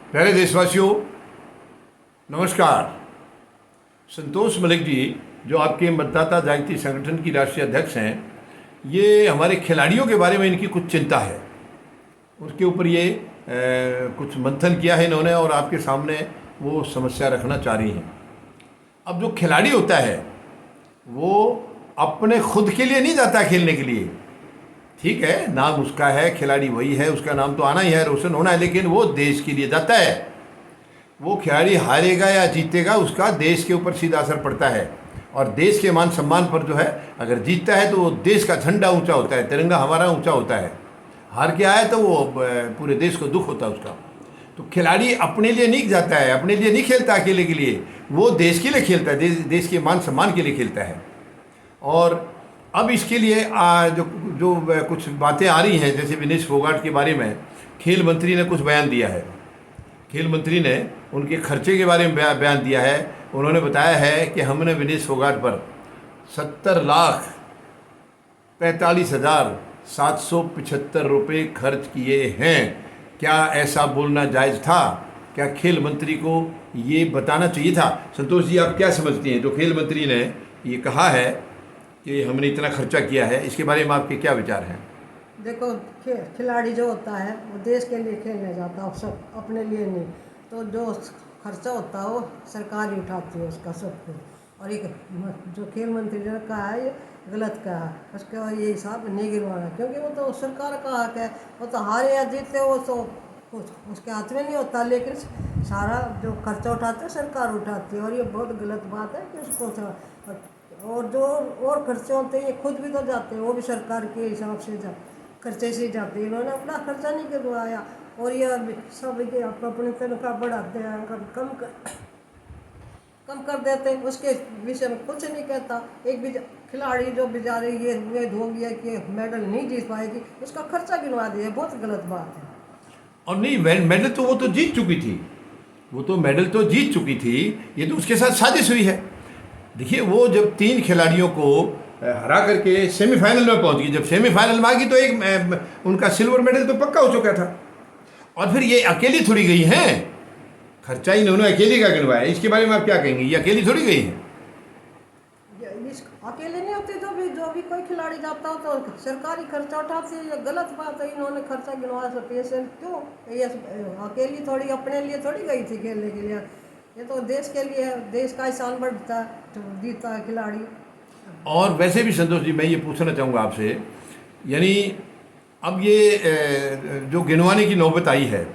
प्यारे देशवासियों, नमस्कार। संतोष मलिक जी, जो आपके मतदाता जागृति संगठन की राष्ट्रीय अध्यक्ष हैं, ये हमारे खिलाड़ियों के बारे में इनकी कुछ चिंता है। उसके ऊपर ये कुछ मंथन किया है इन्होंने और आपके सामने वो समस्या रखना चाह रही हैं। अब जो खिलाड़ी होता है वो अपने खुद के लिए नहीं जाता खेलने के लिए। ठीक है, नाम उसका है, खिलाड़ी वही है, उसका नाम तो आना ही है, रोशन होना है, लेकिन वो देश के लिए जाता है। वो खिलाड़ी हारेगा या जीतेगा, उसका देश के ऊपर सीधा असर पड़ता है और देश के मान सम्मान पर जो है, अगर जीतता है तो देश का झंडा ऊंचा होता है, तिरंगा हमारा ऊंचा होता है। हार के आए तो वो पूरे देश को दुख होता है उसका। तो खिलाड़ी अपने लिए नहीं जाता है, अपने लिए नहीं खेलता अकेले के लिए, वो देश के लिए खेलता है, देश के मान सम्मान के लिए खेलता है। और अब इसके लिए जो जो कुछ बातें आ रही हैं, जैसे विनेश फोगाट के बारे में खेल मंत्री ने कुछ बयान दिया है। खेल मंत्री ने उनके खर्चे के बारे में बयान दिया है। उन्होंने बताया है कि हमने विनेश फोगाट पर 70,45,775 रुपये खर्च किए हैं। क्या ऐसा बोलना जायज़ था? क्या खेल मंत्री को ये बताना चाहिए था? संतोष जी, आप क्या समझती हैं जो खेल मंत्री ने ये कहा है कि हमने इतना खर्चा किया है, इसके बारे में आपके क्या विचार हैं? देखो, खिलाड़ी जो होता है वो देश के लिए खेलने जाता है, सब अपने लिए नहीं। तो जो खर्चा होता है वो सरकार ही उठाती है उसका सब कुछ। और एक जो खेल मंत्री ने कहा है ये गलत कहा है, उसके बाद ये हिसाब नहीं गिरवाना, क्योंकि वो तो सरकार का हक है। वो तो हारे या जीते वो तो कुछ उसके हाथ में नहीं होता, लेकिन सारा जो खर्चा उठाते हैं सरकार उठाती है। और ये बहुत गलत बात है कि उसको और जो और खर्चे होते हैं ये खुद भी तो जाते हैं, वो भी सरकार के हिसाब से खर्चे से जाते हैं। इन्होंने अपना खर्चा नहीं करवाया और ये सब अपनी तनख्वाह बढ़ाते हैं, कम कर देते हैं, उसके विषय में कुछ नहीं कहता। एक भी खिलाड़ी जो बेचारे ये उम्मीद हो गया कि मेडल नहीं जीत पाएगी, उसका खर्चा गिनवा दिया, बहुत गलत बात है। और नहीं, मेडल तो वो तो जीत चुकी थी, वो तो मेडल तो जीत चुकी थी, ये तो उसके साथ साजिश हुई है। देखिए, वो जब 3 खिलाड़ियों को हरा करके सेमीफाइनल में पहुंच गई, जब सेमीफाइनल में आ गई तो एक उनका सिल्वर मेडल तो पक्का हो चुका था। और फिर ये अकेली थोड़ी गई हैं, खर्चा इन्होंने अकेली का गिनवाया। इसके बारे में आप क्या कहेंगे? ये अकेली थोड़ी गई हैं। अकेले नहीं होते, जो भी कोई खिलाड़ी जाता हो तो सरकारी खर्चा उठाती है। ये गलत बात है, इन्होंने खर्चा गिनवाया तो पैसे क्यों? ये अकेली थोड़ी अपने लिए थोड़ी गई थी खेलने के लिए, ये तो देश के लिए, देश का शान बढ़ता है तो जीतता है खिलाड़ी। और वैसे भी संतोष जी, मैं ये पूछना चाहूँगा आपसे, यानी अब ये जो गिनवाने की नौबत आई है,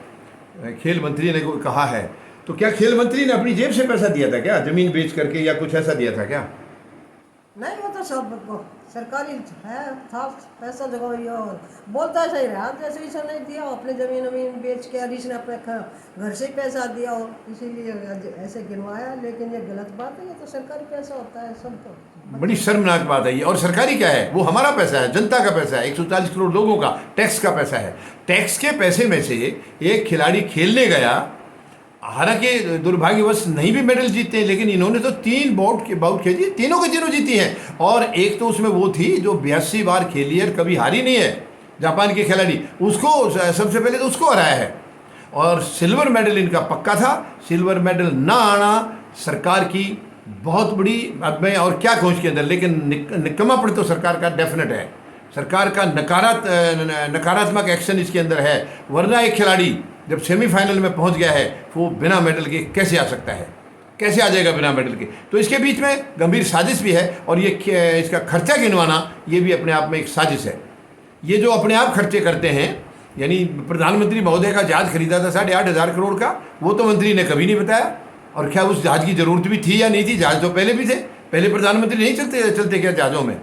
खेल मंत्री ने कहा है, तो क्या खेल मंत्री ने अपनी जेब से पैसा दिया था क्या, ज़मीन बेच करके या कुछ ऐसा दिया था क्या? नहीं, वो तो सब सरकारी है था, पैसा जगह और बोलता सही रहा, जैसे इसे नहीं दिया अपनी ज़मीन बेच के, और इसने अपने घर से ही पैसा दिया हो, इसीलिए ऐसे गिनवाया। लेकिन ये गलत बात है, ये तो सरकारी पैसा होता है सबको। बड़ी शर्मनाक बात है ये। और सरकारी क्या है, वो हमारा पैसा है, जनता का पैसा है, 140 करोड़ लोगों का टैक्स का पैसा है। टैक्स के पैसे में से एक खिलाड़ी खेलने गया, हालांकि दुर्भाग्यवश नहीं भी मेडल जीते हैं, लेकिन इन्होंने तो 3 बाउट खेली, तीनों के तीनों जीती हैं। और एक तो उसमें वो थी जो 82 बार खेली है, कभी हारी नहीं है, जापान के खिलाड़ी, उसको सबसे पहले तो उसको हराया है। और सिल्वर मेडल इनका पक्का था। सिल्वर मेडल ना आना सरकार की बहुत बड़ी, अब मैं और क्या कहूँ इसके अंदर, लेकिन निकम्मापन तो सरकार का डेफिनेट है। सरकार का नकारात्मक एक्शन इसके अंदर है। वरना एक खिलाड़ी जब सेमीफाइनल में पहुंच गया है, वो बिना मेडल के कैसे आ सकता है, कैसे आ जाएगा बिना मेडल के? तो इसके बीच में गंभीर साजिश भी है। और ये इसका खर्चा गिनवाना, ये भी अपने आप में एक साजिश है। ये जो अपने आप खर्चे करते हैं, यानी प्रधानमंत्री महोदय का जहाज़ खरीदा था 8,500 करोड़ का, वो तो मंत्री ने कभी नहीं बताया। और क्या उस जहाज़ की ज़रूरत भी थी या नहीं थी? जहाज़ तो पहले भी थे, पहले प्रधानमंत्री नहीं चलते क्या जहाज़ों में?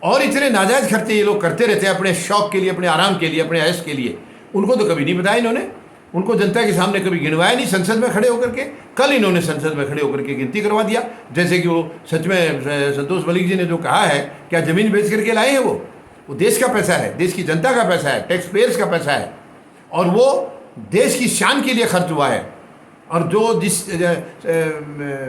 और इतने नाजायज़ खर्चे ये लोग करते रहते हैं अपने शौक़ के लिए, अपने आराम के लिए, अपने ऐश के लिए। उनको तो कभी नहीं बताया इन्होंने, उनको जनता के सामने कभी गिनवाया नहीं, संसद में खड़े होकर के। कल इन्होंने संसद में खड़े होकर के गिनती करवा दिया, जैसे कि वो सच में संतोष मलिक जी ने जो कहा है, क्या ज़मीन बेच करके लाए हैं? वो देश का पैसा है, देश की जनता का पैसा है, टैक्स पेयर्स का पैसा है, और वो देश की शान के लिए खर्च हुआ है। और जो जिस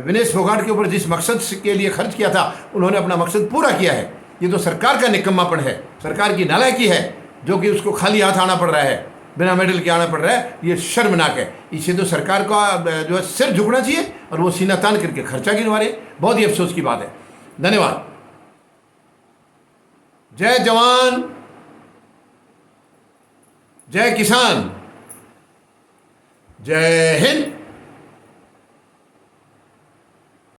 विनेश फोगाट के ऊपर जिस मकसद के लिए खर्च किया था, उन्होंने अपना मकसद पूरा किया है। ये तो सरकार का निकम्मापन है, सरकार की नालायकी है, जो कि उसको खाली हाथ आना पड़ रहा है। बिना मेडल के आना पड़ रहा है, ये शर्मनाक है। इसे तो सरकार का जो है सिर झुकना चाहिए और वो सीना तान करके खर्चा गिनवा रहे। बहुत ही अफसोस की बात है। धन्यवाद। जय जवान, जय किसान, जय हिंद।